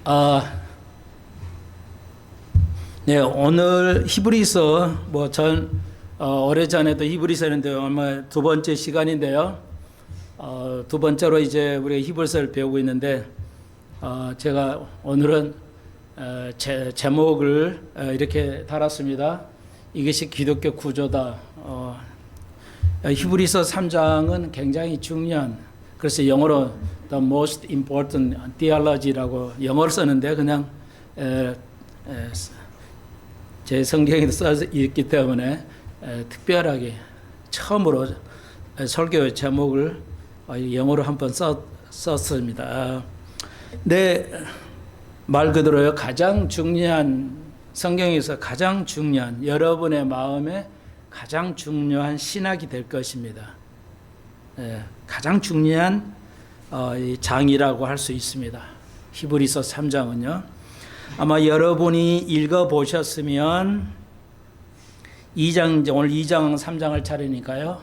아, 네, 오늘 히브리서 오래전에도 히브리서 했는데 아마 두 번째 시간인데요. 두 번째로 이제 우리가 히브리서를 배우고 있는데 제가 오늘은 제목을 이렇게 달았습니다. 이것이 기독교 구조다. 히브리서 3장은 굉장히 중요한, 그래서 영어로 the most important theology라고 영어를 썼는데 그냥 제 성경에도 써 있기 때문에 특별하게 처음으로 설교 제목을 영어로 한번 썼습니다. 네, 말 그대로요. 가장 중요한, 성경에서 가장 중요한, 여러분의 마음에 가장 중요한 신학이 될 것입니다. 가장 중요한 장이라고 할 수 있습니다. 히브리서 3장은요. 아마 여러분이 읽어보셨으면 오늘 2장 3장을 차리니까요.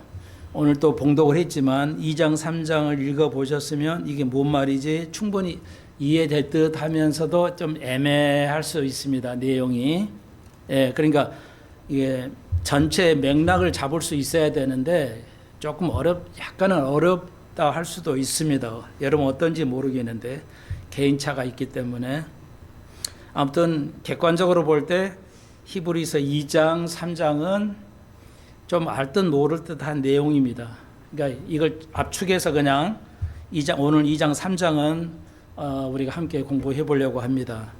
오늘 또 봉독을 했지만 2장 3장을 읽어보셨으면 이게 뭔 말이지 충분히 이해될 듯 하면서도 좀 애매할 수 있습니다. 내용이. 그러니까 이게 전체 맥락을 잡을 수 있어야 되는데 조금 약간은 어렵다 할 수도 있습니다. 여러분 어떤지 모르겠는데 개인차가 있기 때문에. 아무튼 객관적으로 볼 때 히브리서 2장 3장은 좀 알 듯 모를 듯한 내용입니다. 그러니까 이걸 압축해서 그냥 오늘 2장 3장은 우리가 함께 공부해 보려고 합니다.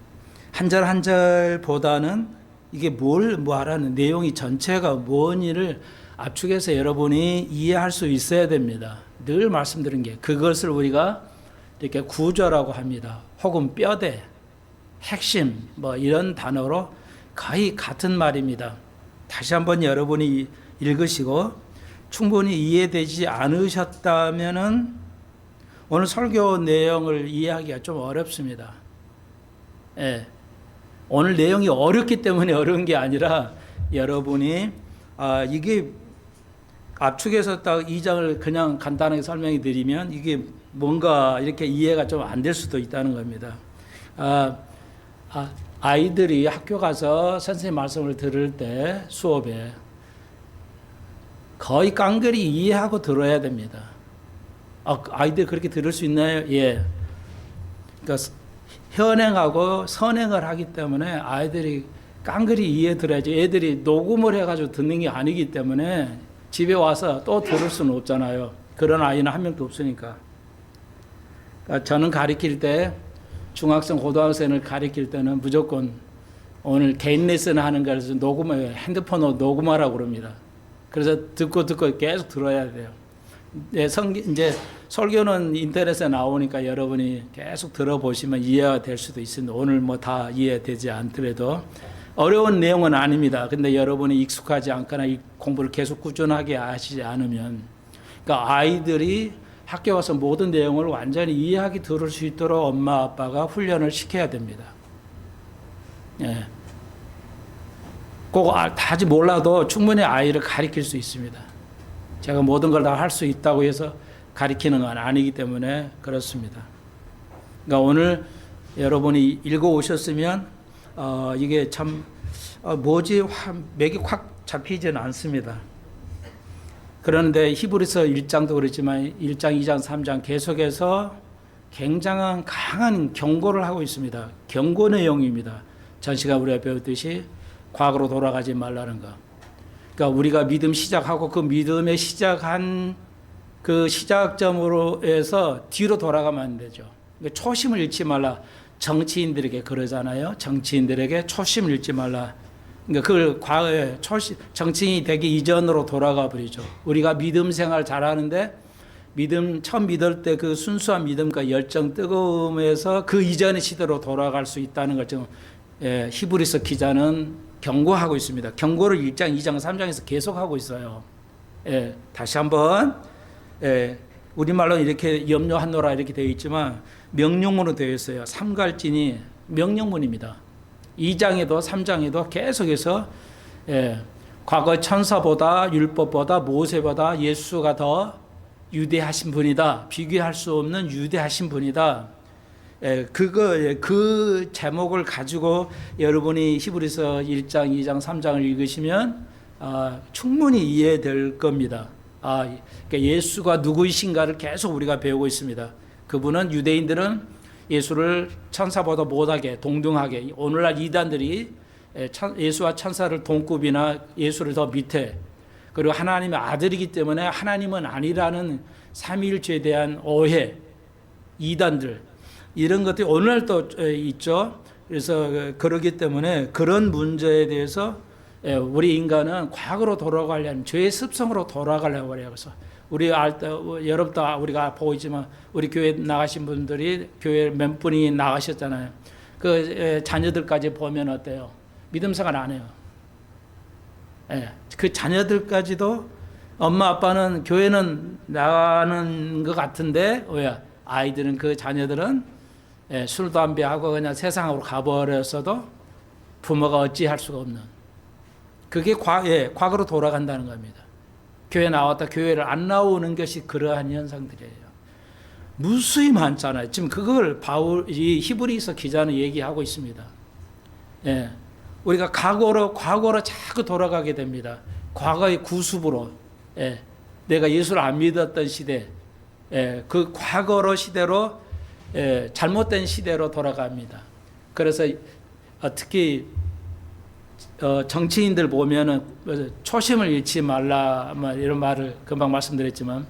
한 절 한 절보다는 이게 뭘 말하는 내용이 전체가 뭔지를 압축해서 여러분이 이해할 수 있어야 됩니다. 늘 말씀드린 게 그것을 우리가 이렇게 구조라고 합니다. 혹은 뼈대, 핵심 이런 단어로 거의 같은 말입니다. 다시 한번 여러분이 읽으시고 충분히 이해되지 않으셨다면은 오늘 설교 내용을 이해하기가 좀 어렵습니다. 오늘 내용이 어렵기 때문에 어려운 게 아니라 여러분이 이게 압축해서 딱 2장을 그냥 간단하게 설명해 드리면 이게 뭔가 이렇게 이해가 좀 안 될 수도 있다는 겁니다. 아이들이 학교 가서 선생님 말씀을 들을 때 수업에 거의 깡그리 이해하고 들어야 됩니다. 아이들 그렇게 들을 수 있나요? 예. 그러니까 현행하고 선행을 하기 때문에 아이들이 깡그리 이해 들어야지. 애들이 녹음을 해가지고 듣는 게 아니기 때문에 집에 와서 또 들을 수는 없잖아요. 그런 아이는 한 명도 없으니까. 그러니까 저는 가르칠 때 중학생, 고등학생을 가르칠 때는 무조건 오늘 개인 레슨 하는 거라서 핸드폰으로 녹음하라고 그럽니다. 그래서 듣고 계속 들어야 돼요. 이제 설교는 인터넷에 나오니까 여러분이 계속 들어보시면 이해가 될 수도 있습니다. 오늘 다 이해되지 않더라도 어려운 내용은 아닙니다. 근데 여러분이 익숙하지 않거나 이 공부를 계속 꾸준하게 하시지 않으면, 그러니까 아이들이 학교 와서 모든 내용을 완전히 이해하게 들을 수 있도록 엄마 아빠가 훈련을 시켜야 됩니다. 꼭 다 하지 몰라도 충분히 아이를 가르칠 수 있습니다. 제가 모든 걸 다 할 수 있다고 해서 가르치는 건 아니기 때문에 그렇습니다. 그러니까 오늘 여러분이 읽어오셨으면 이게 참 맥이 확 잡히지는 않습니다. 그런데 히브리서 1장도 그렇지만 1장, 2장, 3장 계속해서 굉장한 강한 경고를 하고 있습니다. 경고 내용입니다. 전 시간 우리가 배웠듯이 과거로 돌아가지 말라는 거. 그러니까 우리가 믿음 시작하고 그 믿음에 시작한 그 시작점으로 해서 뒤로 돌아가면 안 되죠. 그러니까 초심을 잃지 말라. 정치인들에게 그러잖아요. 정치인들에게 초심을 잃지 말라. 그러니까 그걸 과거에 정치인이 되기 이전으로 돌아가 버리죠. 우리가 믿음 생활 잘하는데 처음 믿을 때 그 순수한 믿음과 열정, 뜨거움에서 그 이전의 시대로 돌아갈 수 있다는 걸 지금 히브리서 기자는 경고하고 있습니다. 경고를 1장, 2장, 3장에서 계속하고 있어요. 다시 한번 우리말로 이렇게 염려하노라 이렇게 되어 있지만 명령문으로 되어 있어요. 삼갈진이 명령문입니다. 2장에도 3장에도 계속해서 과거 천사보다 율법보다 모세보다 예수가 더 유대하신 분이다. 비교할 수 없는 유대하신 분이다. 그 제목을 가지고 여러분이 히브리서 1장, 2장, 3장을 읽으시면 충분히 이해될 겁니다. 그러니까 예수가 누구이신가를 계속 우리가 배우고 있습니다. 그분은 유대인들은 예수를 천사보다 못하게 동등하게, 오늘날 이단들이 예수와 천사를 동급이나 예수를 더 밑에, 그리고 하나님의 아들이기 때문에 하나님은 아니라는 삼위일체에 대한 오해, 이단들, 이런 것들이 오늘날도 있죠. 그래서 그러기 때문에 그런 문제에 대해서 우리 인간은 과거로 돌아가려면 죄의 습성으로 돌아가려고 해요. 그래서 우리 여러분도 우리가 보고 있지만 우리 교회 나가신 분들이 교회 몇 분이 나가셨잖아요. 그 자녀들까지 보면 어때요? 믿음 생활 안 해요. 그 자녀들까지도 엄마 아빠는 교회는 나가는 것 같은데 왜 아이들은 그 자녀들은 술 담배하고 그냥 세상으로 가버렸어도 부모가 어찌할 수가 없는, 그게 과거로 돌아간다는 겁니다. 교회 나왔다 교회를 안 나오는 것이 그러한 현상들이에요. 무수히 많잖아요. 지금 그걸 이 히브리서 기자는 얘기하고 있습니다. 우리가 과거로 자꾸 돌아가게 됩니다. 과거의 구습으로, 내가 예수를 안 믿었던 시대, 그 과거로 시대로, 잘못된 시대로 돌아갑니다. 그래서 특히 정치인들 보면은 초심을 잃지 말라, 이런 말을 금방 말씀드렸지만,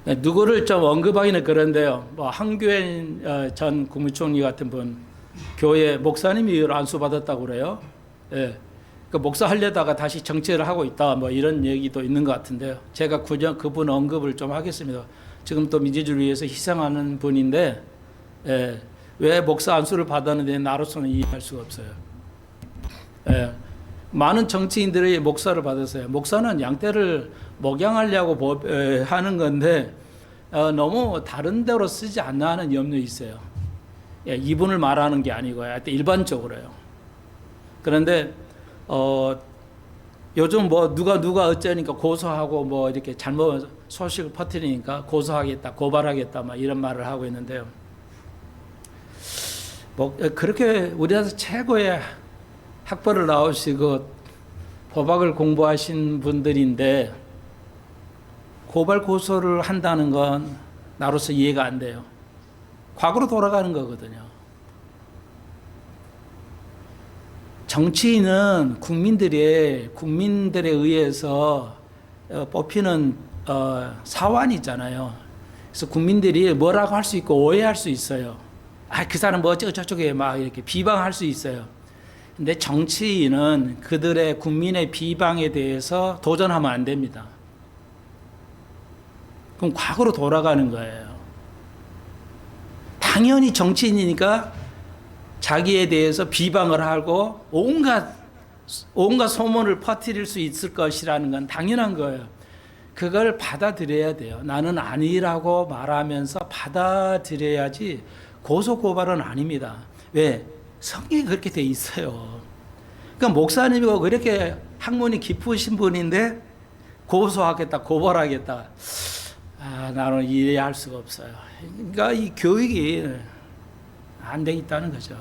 누구를 좀 언급하기는 그런데요. 한교안 전 국무총리 같은 분, 교회 목사님이 안수받았다고 그래요. 그 목사 하려다가 다시 정치를 하고 있다, 이런 얘기도 있는 것 같은데요. 제가 그분 언급을 좀 하겠습니다. 지금 또 민주주의를 위해서 희생하는 분인데, 왜 목사 안수를 받았는데 나로서는 이해할 수가 없어요. 많은 정치인들이 목사를 받았어요. 목사는 양떼를 목양하려고 하는 건데 너무 다른 데로 쓰지 않나 하는 염려가 있어요. 이분을 말하는 게 아니고 일반적으로요. 그런데 요즘 누가 어쩌니까 고소하고 이렇게 잘못 소식을 퍼뜨리니까 고소하겠다, 고발하겠다, 이런 말을 하고 있는데요. 그렇게 우리나라 최고의 학벌을 나오시고 법학을 공부하신 분들인데 고발 고소를 한다는 건 나로서 이해가 안 돼요. 과거로 돌아가는 거거든요. 정치인은 국민들에 의해서 뽑히는 사원이잖아요. 그래서 국민들이 뭐라고 할 수 있고 오해할 수 있어요. 그 사람 어쩌고저쩌고 이렇게 비방할 수 있어요. 근데 정치인은 그들의 국민의 비방에 대해서 도전하면 안 됩니다. 그럼 과거로 돌아가는 거예요. 당연히 정치인이니까 자기에 대해서 비방을 하고 온갖 소문을 퍼뜨릴 수 있을 것이라는 건 당연한 거예요. 그걸 받아들여야 돼요. 나는 아니라고 말하면서 받아들여야지 고소고발은 아닙니다. 왜? 성경이 그렇게 돼 있어요. 그러니까 목사님이고 그렇게 학문이 깊으신 분인데 고소하겠다, 고발하겠다. 나는 이해할 수가 없어요. 그러니까 이 교육이 안 돼 있다는 거죠.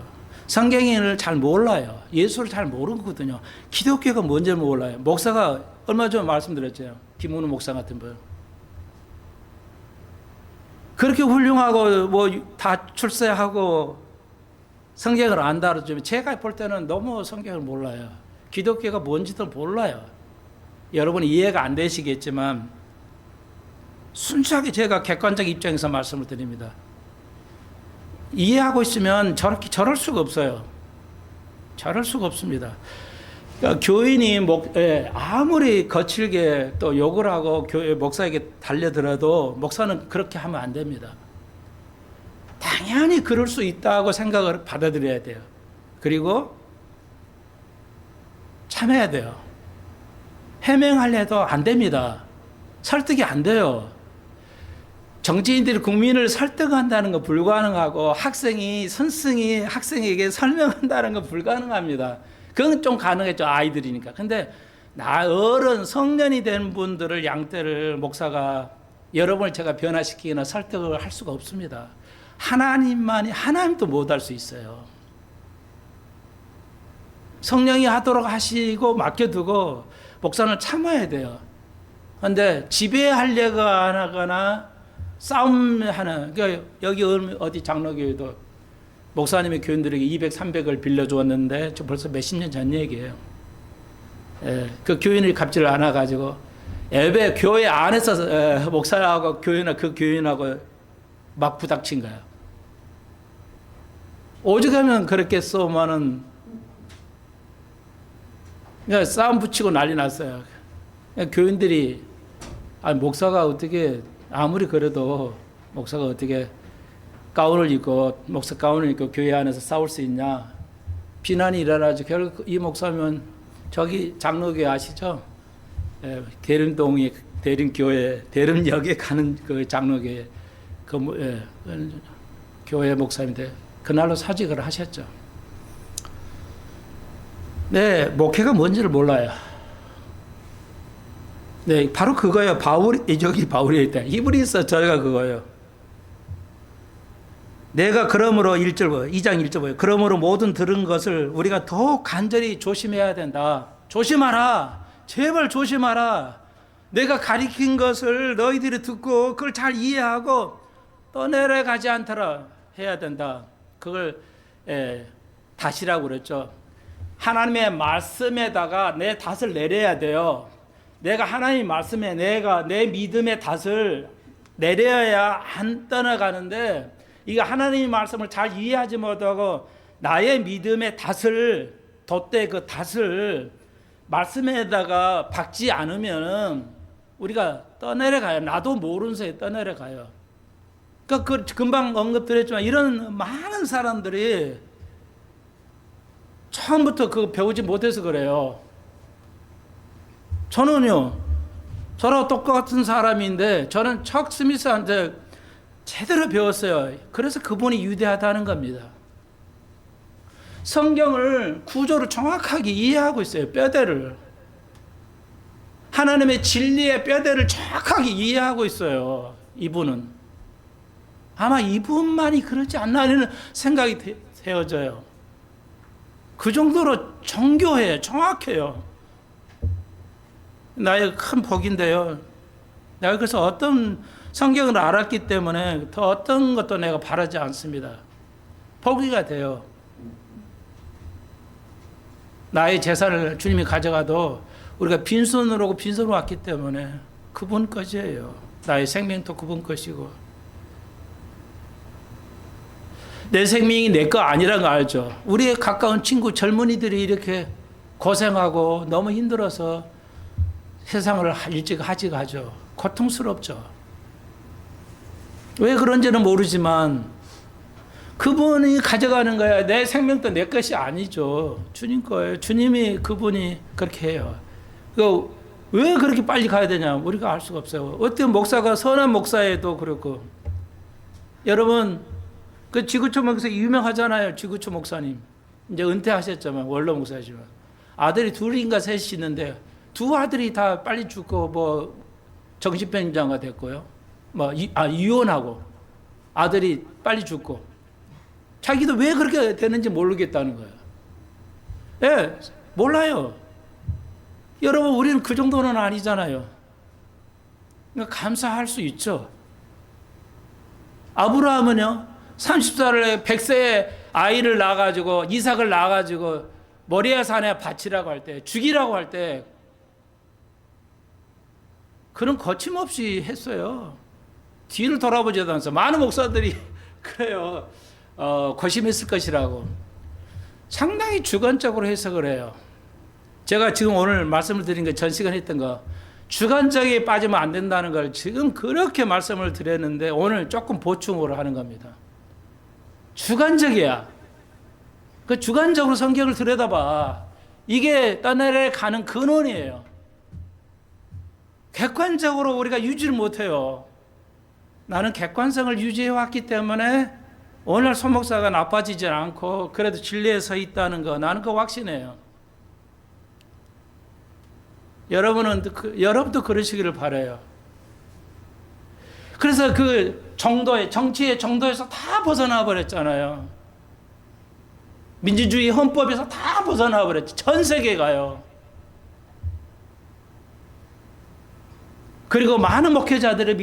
성경을 잘 몰라요. 예수를 잘 모르거든요. 기독교가 뭔지 몰라요. 목사가 얼마 전에 말씀드렸죠. 김은우 목사 같은 분. 그렇게 훌륭하고 다 출세하고 성경을 안 다루지만 제가 볼 때는 너무 성경을 몰라요. 기독교가 뭔지도 몰라요. 여러분이 이해가 안 되시겠지만 순수하게 제가 객관적 입장에서 말씀을 드립니다. 이해하고 있으면 저럴 수가 없어요. 저럴 수가 없습니다. 그러니까 교인이 아무리 거칠게 또 욕을 하고 교회 목사에게 달려들어도 목사는 그렇게 하면 안 됩니다. 당연히 그럴 수 있다고 생각을 받아들여야 돼요. 그리고 참아야 돼요. 해명하려 해도 안 됩니다. 설득이 안 돼요. 정치인들이 국민을 설득한다는 건 불가능하고 선생이 학생에게 설명한다는 건 불가능합니다. 그건 좀 가능했죠. 아이들이니까. 근데 어른 성년이 된 분들을 양떼를 목사가 여러분을 제가 변화시키거나 설득을 할 수가 없습니다. 하나님도 못할 수 있어요. 성령이 하도록 하시고 맡겨두고 목사는 참아야 돼요. 그런데 지배하려고 하거나 싸움하는, 그러니까 여기 어디 장로교회도 목사님의 교인들에게 200, 300을 빌려주었는데 벌써 몇십 년 전 얘기예요. 예, 그 교인이 갚지를 않아가지고 예배 교회 안에서 목사하고 그 교인하고 막 부닥친 거예요. 오죽하면 그렇게 쏘면은 그러니까 싸움 붙이고 난리 났어요. 그러니까 교인들이 목사가 어떻게 아무리 그래도 목사가 어떻게 목사 가운을 입고 교회 안에서 싸울 수 있냐 비난이 일어나죠. 결국 이 목사면 저기 장로교회 아시죠? 대림동이 대림교회 대림역에 가는 그 장로교회 교회 목사인데 그날로 사직을 하셨죠. 네, 목회가 뭔지를 몰라요. 네, 바로 그거예요. 바울이 있다. 히브리서 저희가 그거예요. 내가 그러므로 2장 1절 보여요. 그러므로 모든 들은 것을 우리가 더욱 간절히 조심해야 된다. 조심하라. 제발 조심하라. 내가 가리킨 것을 너희들이 듣고 그걸 잘 이해하고 떠내려가지 않도록 해야 된다. 그걸 다시라고 그랬죠. 하나님의 말씀에다가 내 닷을 내려야 돼요. 내가 하나님 말씀에 내 믿음의 닷을 내려야 안 떠나가는데 이거 하나님의 말씀을 잘 이해하지 못하고 나의 믿음의 닷을 돛대 그 닷을 말씀에다가 박지 않으면 우리가 떠내려가요. 나도 모르는 사이에 떠내려가요. 그러니까 금방 언급드렸지만 이런 많은 사람들이 처음부터 그거 배우지 못해서 그래요. 저는요, 저랑 똑같은 사람인데 저는 척 스미스한테 제대로 배웠어요. 그래서 그분이 위대하다는 겁니다. 성경을 구조를 정확하게 이해하고 있어요. 뼈대를. 하나님의 진리의 뼈대를 정확하게 이해하고 있어요. 이분은. 아마 이분만이 그렇지 않나 하는 생각이 되어져요. 그 정도로 정교해요. 정확해요. 나의 큰 복인데요. 내가 그래서 어떤 성경을 알았기 때문에 더 어떤 것도 내가 바라지 않습니다. 포기가 돼요. 나의 재산을 주님이 가져가도 우리가 빈손으로 오고 빈손으로 왔기 때문에 그분 것이에요. 나의 생명도 그분 것이고 내 생명이 내 거 아니라는 거 알죠. 우리의 가까운 친구 젊은이들이 이렇게 고생하고 너무 힘들어서 세상을 일찍 하죠. 고통스럽죠. 왜 그런지는 모르지만 그분이 가져가는 거야. 내 생명도 내 것이 아니죠. 주님 거예요. 주님이 그분이 그렇게 해요. 그러니까 왜 그렇게 빨리 가야 되냐? 우리가 알 수가 없어요. 어떤 목사가 선한 목사에도 그렇고 여러분 그 지구촌 목사 유명하잖아요. 지구촌 목사님 이제 은퇴하셨지만 원로 목사지만 아들이 둘인가 셋이 있는데 두 아들이 다 빨리 죽고 뭐 정신병자가 됐고요. 이혼하고 아들이 빨리 죽고 자기도 왜 그렇게 되는지 모르겠다는 거예요. 예, 몰라요. 여러분 우리는 그 정도는 아니잖아요. 그러니까 감사할 수 있죠. 아브라함은요 30살에 100세에 아이를 낳아가지고 이삭을 낳아가지고 모리아 산에 바치라고 할 때 죽이라고 할 때 그런 거침없이 했어요. 뒤를 돌아보지도 않아서 많은 목사들이 그래요. 고심했을 것이라고. 상당히 주관적으로 해석을 해요. 제가 지금 오늘 말씀을 드린 거 전 시간 했던 거 주관적에 빠지면 안 된다는 걸 지금 그렇게 말씀을 드렸는데 오늘 조금 보충으로 하는 겁니다. 주관적이야. 그 주관적으로 성경을 들여다봐. 이게 떠내려 가는 근원이에요. 객관적으로 우리가 유지를 못해요. 나는 객관성을 유지해왔기 때문에 오늘 소목사가 나빠지지 않고 그래도 진리에 서 있다는 거 나는 그거 확신해요. 여러분도 그러시기를 바라요. 그래서 그 정치의 정도에서 다 벗어나 버렸잖아요. 민주주의 헌법에서 다 벗어나 버렸지. 전 세계가요. 그리고 많은 목회자들의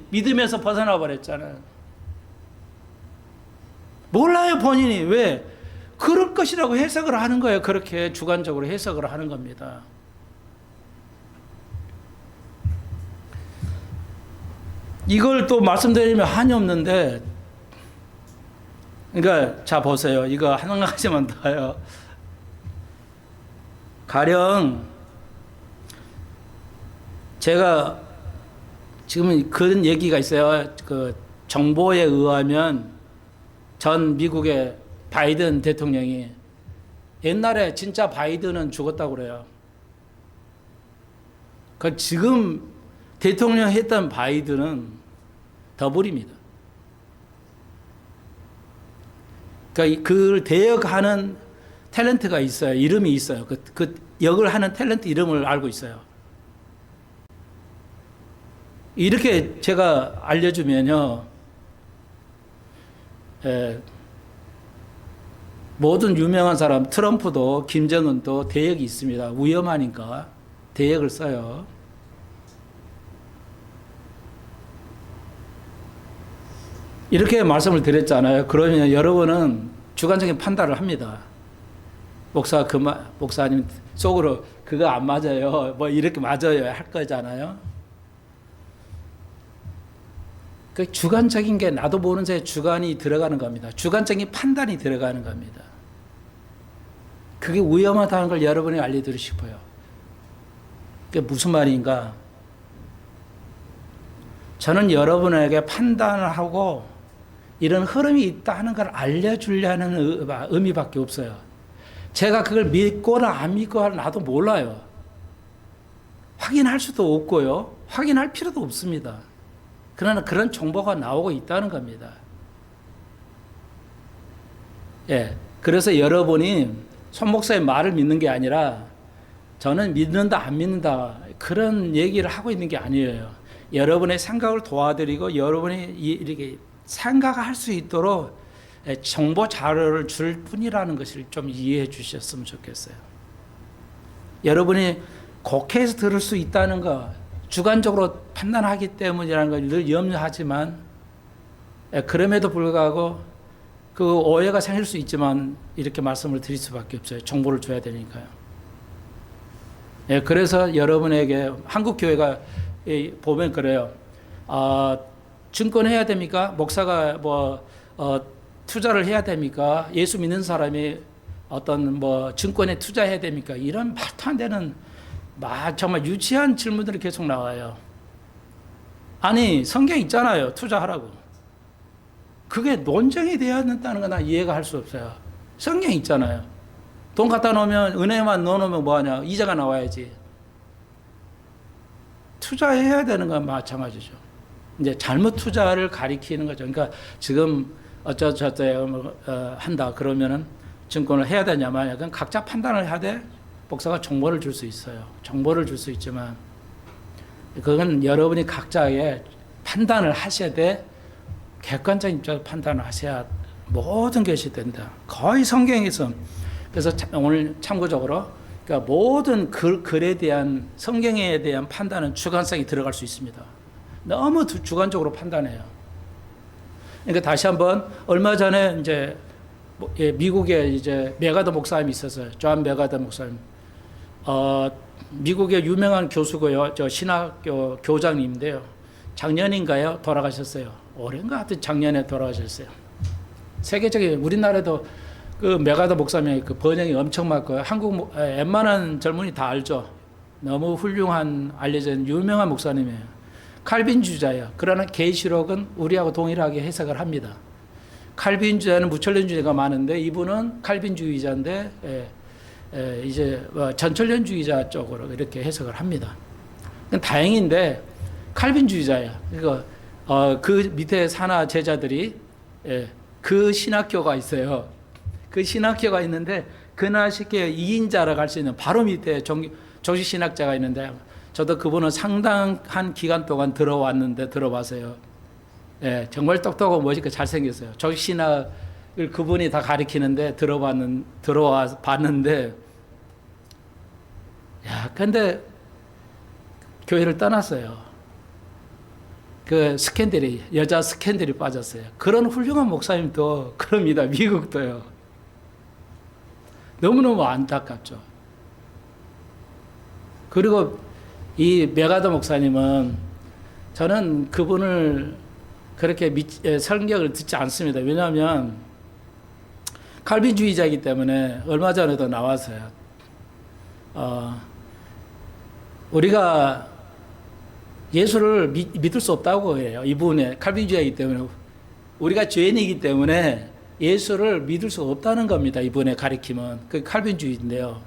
믿음에서 벗어나 버렸잖아요. 몰라요, 본인이. 왜? 그럴 것이라고 해석을 하는 거예요. 그렇게 주관적으로 해석을 하는 겁니다. 이걸 또 말씀드리면 한이 없는데, 그러니까 자 보세요. 이거 한 가지만 더요. 가령 제가 지금 그런 얘기가 있어요. 그 정보에 의하면 전 미국의 바이든 대통령이 옛날에 진짜 바이든은 죽었다고 그래요. 그 지금 대통령 했던 바이든은 더블입니다. 그러니까 그걸 대역하는 탤런트가 있어요. 이름이 있어요. 그 역을 하는 탤런트 이름을 알고 있어요. 이렇게 제가 알려주면요, 모든 유명한 사람, 트럼프도 김정은도 대역이 있습니다. 위험하니까 대역을 써요. 이렇게 말씀을 드렸잖아요. 그러면 여러분은 주관적인 판단을 합니다. 목사님 속으로 그거 안 맞아요. 뭐 이렇게 맞아요. 할 거잖아요. 그 주관적인 게 나도 모르는 사이에 주관이 들어가는 겁니다. 주관적인 판단이 들어가는 겁니다. 그게 위험하다는 걸 여러분이 알려드리고 싶어요. 그게 무슨 말인가? 저는 여러분에게 판단을 하고 이런 흐름이 있다는 걸 알려주려는 의미밖에 없어요. 제가 그걸 믿거나 안 믿거나 나도 몰라요. 확인할 수도 없고요. 확인할 필요도 없습니다. 그러나 그런 정보가 나오고 있다는 겁니다. 예. 그래서 여러분이 손 목사의 말을 믿는 게 아니라 저는 믿는다, 안 믿는다 그런 얘기를 하고 있는 게 아니에요. 여러분의 생각을 도와드리고 여러분이 이렇게 생각할 수 있도록 정보 자료를 줄 뿐이라는 것을 좀 이해해 주셨으면 좋겠어요. 여러분이 곡해서 들을 수 있다는 거, 주관적으로 판단하기 때문이라는 걸 늘 염려하지만, 그럼에도 불구하고 그 오해가 생길 수 있지만 이렇게 말씀을 드릴 수밖에 없어요. 정보를 줘야 되니까요. 그래서 여러분에게 한국 교회가 보면 그래요. 증권해야 됩니까? 목사가 투자를 해야 됩니까? 예수 믿는 사람이 어떤 증권에 투자해야 됩니까? 이런 말도 안 되는 정말 유치한 질문들이 계속 나와요. 아니, 성경 있잖아요. 투자하라고. 그게 논쟁이 되어야 된다는 건 난 이해가 할 수 없어요. 성경 있잖아요. 돈 갖다 놓으면, 은행에만 넣어놓으면 뭐하냐? 이자가 나와야지. 투자해야 되는 건 마찬가지죠. 이제 잘못 투자를 가리키는 거죠. 그러니까 지금 어쩌저쩌 한다 그러면은 증권을 해야 되냐면 약간 각자 판단을 하되 목사가 정보를 줄 수 있어요. 정보를 줄 수 있지만 그건 여러분이 각자의 판단을 하셔야 돼. 객관적인 입장에서 판단을 하셔야 모든 것이 된다. 거의 성경에서. 그래서 오늘 참고적으로 그러니까 모든 글에 대한 성경에 대한 판단은 주관성이 들어갈 수 있습니다. 너무 주관적으로 판단해요. 그러니까 다시 한번 얼마 전에 이제 미국에 이제 메가더 목사님이 있었어요. 존 메가더 목사님. 미국의 유명한 교수고요. 저 신학교 교장님인데요. 작년인가요? 돌아가셨어요. 올해인가 하여튼 작년에 돌아가셨어요. 세계적인 우리나라에도 그 메가더 목사님의 그 번영이 엄청 많고요. 한국 웬만한 젊은이 다 알죠. 너무 훌륭한 알려진 유명한 목사님이에요. 칼빈주의자예요. 그러나 계시록은 우리하고 동일하게 해석을 합니다. 칼빈주의자는 무천년주의가 많은데 이분은 칼빈주의자인데 이제 전천년주의자 쪽으로 이렇게 해석을 합니다. 다행인데 칼빈주의자예요. 그러니까 그 밑에 산하 제자들이 그 신학교가 있어요. 그 신학교가 있는데 그나시계 2인자라고 할 수 있는 바로 밑에 조시 신학자가 있는데 저도 그분은 상당한 기간 동안 들어왔는데 들어봐서요. 예, 정말 똑똑하고 멋있고 잘생겼어요. 조직신학을 그분이 다 가르치는데 들어와 봤는데, 야, 근데 교회를 떠났어요. 그 스캔들이, 여자 스캔들이 빠졌어요. 그런 훌륭한 목사님도 그럽니다. 미국도요. 너무너무 안타깝죠. 그리고 이 메가더 목사님은 저는 그분을 그렇게 설교를 듣지 않습니다. 왜냐하면 칼빈주의자이기 때문에 얼마 전에도 나왔어요. 우리가 예수를 믿을 수 없다고 해요. 이분의 칼빈주의이기 때문에 우리가 죄인이기 때문에 예수를 믿을 수 없다는 겁니다. 이분의 가르침은 그 칼빈주의인데요.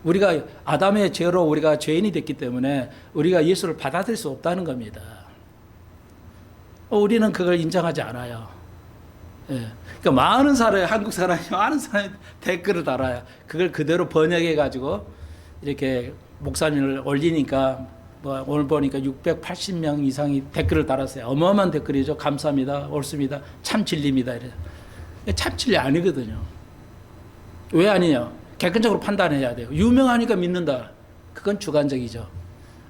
우리가 아담의 죄로 우리가 죄인이 됐기 때문에 우리가 예수를 받아들일 수 없다는 겁니다. 우리는 그걸 인정하지 않아요. 예. 그러니까 많은 사람이, 한국 사람이 많은 사람이 댓글을 달아요. 그걸 그대로 번역해 가지고 이렇게 목사님을 올리니까 뭐 오늘 보니까 680명 이상이 댓글을 달았어요. 어마어마한 댓글이죠. 감사합니다. 옳습니다. 참 진리입니다. 이래요. 참 진리 아니거든요. 왜 아니냐? 객관적으로 판단해야 돼요. 유명하니까 믿는다. 그건 주관적이죠.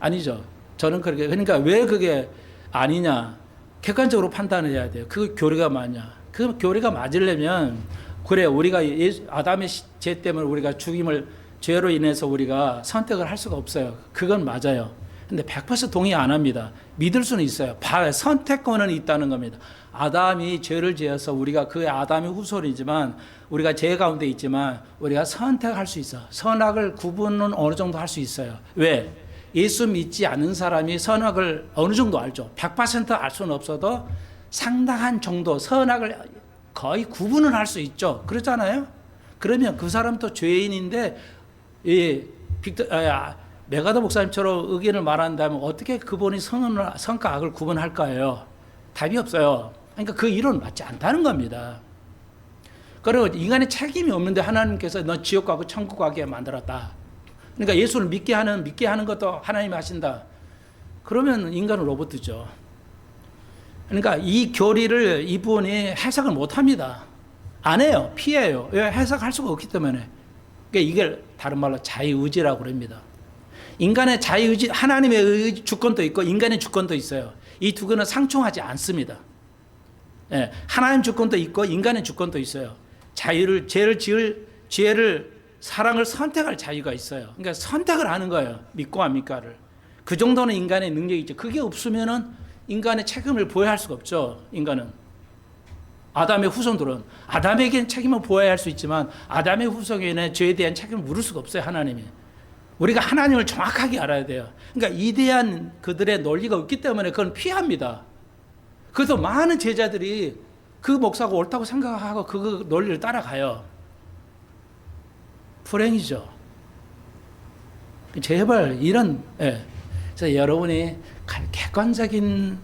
아니죠. 저는 그렇게, 그러니까 왜 그게 아니냐? 객관적으로 판단해야 돼요. 그 교리가 맞냐? 그 교리가 맞으려면, 그래, 우리가 아담의 죄 때문에 우리가 죽임을, 죄로 인해서 우리가 선택을 할 수가 없어요. 그건 맞아요. 근데 100% 동의 안 합니다. 믿을 수는 있어요. 선택권은 있다는 겁니다. 아담이 죄를 지어서 우리가 그 아담의 후손이지만 우리가 죄 가운데 있지만 우리가 선택할 수 있어. 선악을 구분은 어느 정도 할 수 있어요. 왜? 예수 믿지 않는 사람이 선악을 어느 정도 알죠. 100% 알 수는 없어도 상당한 정도 선악을 거의 구분은 할 수 있죠. 그렇잖아요. 그러면 그 사람도 죄인인데 메가더 목사님처럼 의견을 말한다면 어떻게 그분이 선과 악을 구분할까요? 답이 없어요. 그러니까 그 이론은 맞지 않다는 겁니다. 그리고 인간의 책임이 없는데 하나님께서 너 지옥 가고 천국 가게 만들었다. 그러니까 예수를 믿게 하는 것도 하나님이 하신다. 그러면 인간은 로봇이죠. 그러니까 이 교리를 이분이 해석을 못 합니다. 안 해요. 피해요. 왜? 해석할 수가 없기 때문에. 그러니까 이걸 다른 말로 자유의지라고 그럽니다. 인간의 자유의지, 하나님의 주권도 있고 인간의 주권도 있어요. 이 두 개는 상충하지 않습니다. 예, 하나님 주권도 있고 인간의 주권도 있어요. 죄를 사랑을 선택할 자유가 있어요. 그러니까 선택을 하는 거예요. 믿고 안 믿고를. 그 정도는 인간의 능력이 있죠. 그게 없으면은 인간의 책임을 보여야 할 수가 없죠. 인간은. 아담의 후손들은 아담에게는 책임을 보여야 할 수 있지만 아담의 후손에게는 죄에 대한 책임을 물을 수가 없어요. 하나님이. 우리가 하나님을 정확하게 알아야 돼요. 그러니까 이대한 그들의 논리가 없기 때문에 그건 피합니다. 그래서 많은 제자들이 그 목사가 옳다고 생각하고 그 논리를 따라가요. 불행이죠. 제발 이런, 그래서 여러분이 객관적인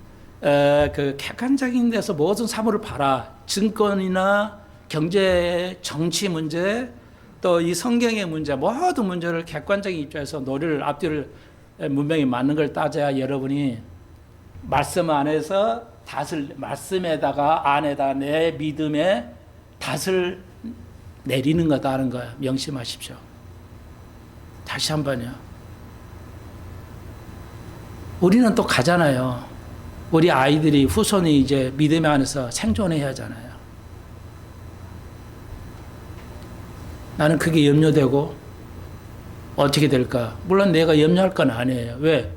데서 모든 사물을 봐라. 증권이나 경제, 정치 문제, 또 이 성경의 문제, 모든 문제를 객관적인 입장에서 논리를 앞뒤를 문명이 맞는 걸 따져야 여러분이 말씀 안에서 말씀에다가 안에다 내 믿음에 닷을 내리는 거다는 거야. 명심하십시오. 다시 한 번요. 우리는 또 가잖아요. 우리 아이들이 후손이 이제 믿음 안에서 생존해야 하잖아요. 나는 그게 염려되고 어떻게 될까? 물론 내가 염려할 건 아니에요. 왜?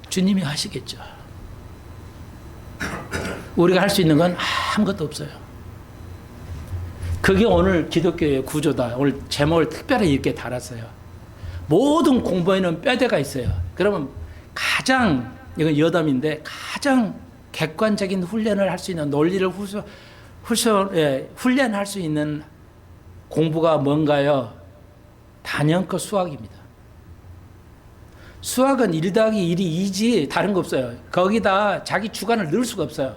주님이 하시겠죠. 우리가 할 수 있는 건 아무것도 없어요. 그게 오늘 기독교의 구조다. 오늘 제목을 특별히 이렇게 달았어요. 모든 공부에는 뼈대가 있어요. 그러면 이건 여담인데 가장 객관적인 훈련을 할 수 있는 논리를 훈련할 수 있는 공부가 뭔가요? 단연코 수학입니다. 수학은 1 더하기 1이 2지 다른 거 없어요. 거기다 자기 주관을 넣을 수가 없어요.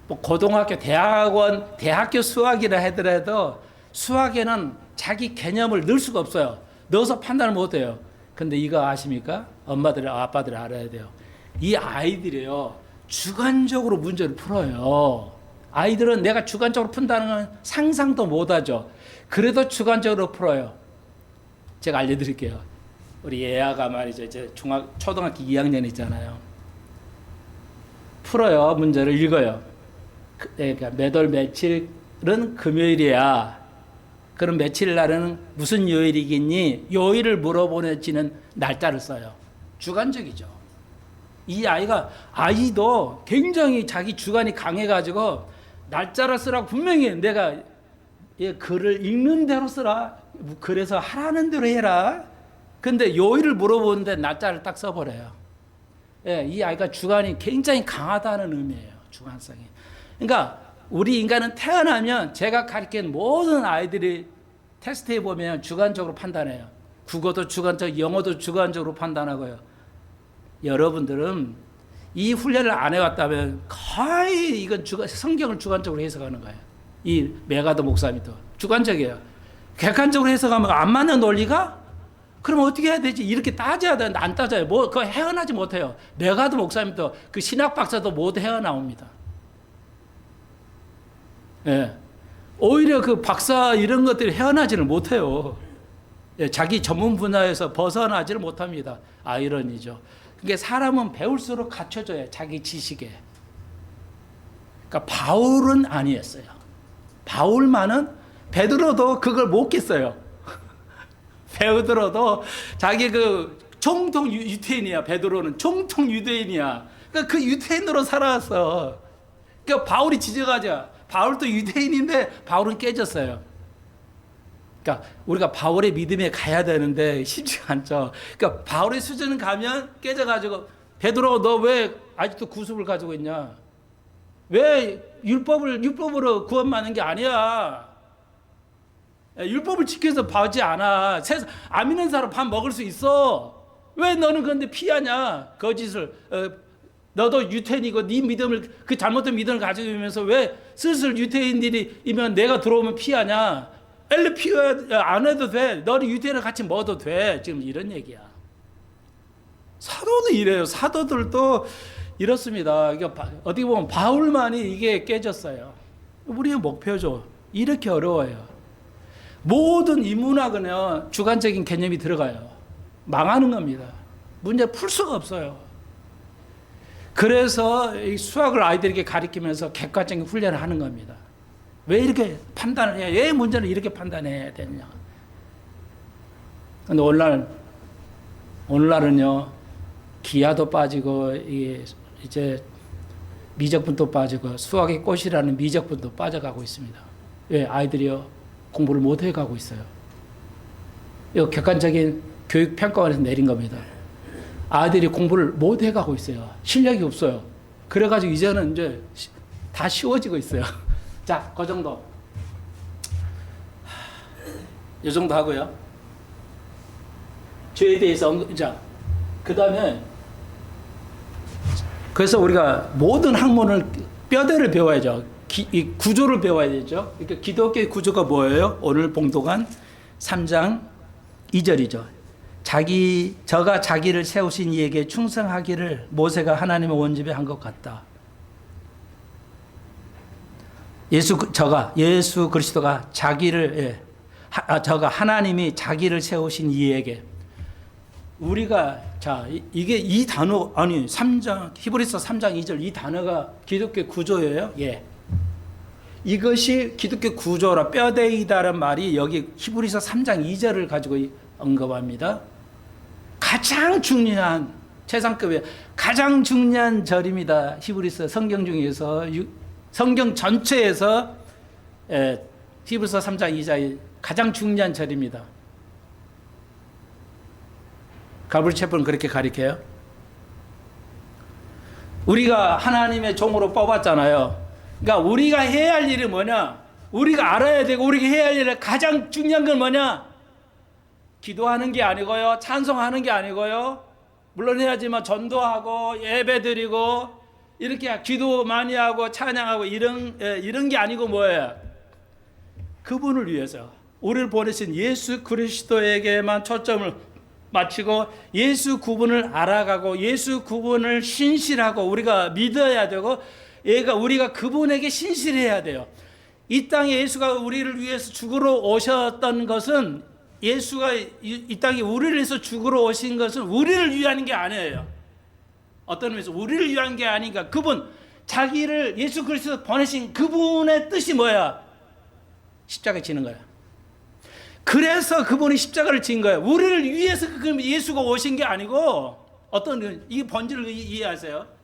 뭐 고등학교, 대학교 수학이라 하더라도 수학에는 자기 개념을 넣을 수가 없어요. 넣어서 판단을 못 해요. 근데 이거 아십니까? 엄마들, 아빠들 알아야 돼요. 이 아이들이요, 주관적으로 문제를 풀어요. 아이들은 내가 주관적으로 푼다는 건 상상도 못하죠. 그래도 주관적으로 풀어요. 제가 알려드릴게요. 우리 예아가 말이죠. 이제 초등학교 2학년 있잖아요. 풀어요. 문제를 읽어요. 그러니까 몇 월 며칠은 금요일이야. 그럼 며칠 날은 무슨 요일이겠니? 요일을 물어보내지는 날짜를 써요. 주관적이죠. 이 아이도 굉장히 자기 주관이 강해가지고 날짜를 쓰라고 분명히 내가 글을 읽는 대로 쓰라. 그래서 하라는 대로 해라. 근데 요일을 물어보는데 날짜를 딱 써버려요. 예, 이 아이가 주관이 굉장히 강하다는 의미예요. 주관성이. 그러니까 우리 인간은 태어나면 제가 가르친 모든 아이들이 테스트해 보면 주관적으로 판단해요. 국어도 주관적, 영어도 주관적으로 판단하고요. 여러분들은 이 훈련을 안 해왔다면 거의 이건 성경을 주관적으로 해석하는 거예요. 이 메가더 목사님도 주관적이에요. 객관적으로 해석하면 안 맞는 논리가? 그럼 어떻게 해야 되지? 이렇게 따져야 되는데 안 따져요. 그거 헤어나지 못해요. 메가더 목사님도 그 신학 박사도 못 헤어나옵니다. 예. 오히려 그 박사 이런 것들이 헤어나지를 못해요. 예, 자기 전문 분야에서 벗어나지를 못합니다. 아이러니죠. 그게 사람은 배울수록 갖춰져요. 자기 지식에. 그러니까 바울은 아니었어요. 바울만은 베드로도 그걸 못 깼어요. 베드로도 자기 그 정통 유대인이야. 베드로는 정통 유대인이야. 그러니까 그 유대인으로 살아왔어. 그러니까 바울이 지적하자. 바울도 유대인인데 바울은 깨졌어요. 그러니까 우리가 바울의 믿음에 가야 되는데 쉽지 않죠. 그러니까 바울의 수준은 가면 깨져가지고 베드로 너 왜 아직도 구습을 가지고 있냐? 왜 율법으로 구원받는 게 아니야? 율법을 지켜서 봐지 않아. 안 믿는 사람 밥 먹을 수 있어. 왜 너는 그런데 피하냐? 거짓을. 너도 유태인이고 네 믿음을 그 잘못된 믿음을 가지고 있면서 왜 슬슬 유태인들이면 내가 들어오면 피하냐? 엘리 피해 안 해도 돼. 너는 유태인을 같이 먹어도 돼. 지금 이런 얘기야. 사도도 이래요. 사도들도 이렇습니다. 어떻게 보면 바울만이 이게 깨졌어요. 우리의 목표죠. 이렇게 어려워요. 모든 인문학은요 주관적인 개념이 들어가요. 망하는 겁니다. 문제 풀 수가 없어요. 그래서 이 수학을 아이들에게 가르치면서 객관적인 훈련을 하는 겁니다. 왜 이렇게 판단을 해야, 왜 문제를 이렇게 판단해야 되느냐. 근데 오늘날은요, 기하도 빠지고, 이제 미적분도 빠지고, 수학의 꽃이라는 미적분도 빠져가고 있습니다. 왜? 아이들이요, 공부를 못 해가고 있어요. 이거 객관적인 교육평가원에서 내린 겁니다. 아이들이 공부를 못 해가고 있어요. 실력이 없어요. 그래가지고 이제는 이제 다 쉬워지고 있어요. 자, 그 정도. 이 정도 하고요. 죄에 대해서 그 다음에 그래서 우리가 모든 학문을 뼈대를 배워야죠. 이 구조를 배워야 되죠. 그러니까 기독교의 구조가 뭐예요? 오늘 봉독한 3장 2절이죠. 저가 자기를 세우신 이에게 충성하기를 모세가 하나님의 원집에 한 것 같다. 예수 그리스도가 저가 하나님이 자기를 세우신 이에게 우리가 이게 이 단어 3장 히브리서 3장 2절 이 단어가 기독교 구조예요. 예. 이것이 기독교 구조라 뼈대이다라는 말이 여기 히브리서 3장 2절을 가지고 언급합니다. 가장 중요한 최상급의 가장 중요한 절입니다. 히브리서 성경 중에서 성경 전체에서 히브리서 3장 2절이 가장 중요한 절입니다. 가브리 채플은 그렇게 가르쳐요. 우리가 하나님의 종으로 뽑았잖아요. 그러니까 우리가 해야 할 일이 뭐냐? 우리가 알아야 되고 우리가 해야 할 일은 가장 중요한 건 뭐냐? 기도하는 게 아니고요. 찬송하는 게 아니고요. 물론 해야지만 전도하고 예배드리고 이렇게 기도 많이 하고 찬양하고 이런 게 아니고 뭐예요? 그분을 위해서 우리를 보내신 예수 그리스도에게만 초점을 마치고 예수 구분을 알아가고 예수 구분을 신실하고 우리가 믿어야 되고 우리가 그분에게 신실해야 돼요. 이 땅에 예수가 우리를 위해서 죽으러 오셨던 것은 예수가 이 땅에 우리를 위해서 죽으러 오신 것은 우리를 위한 게 아니에요. 어떤 의미에서 우리를 위한 게 아니니까 그분 자기를 예수 그리스도 보내신 그분의 뜻이 뭐야? 십자가에 지는 거야. 그래서 그분이 십자가를 진 거예요. 우리를 위해서 예수가 오신 게 아니고 이 본질을 이해하세요.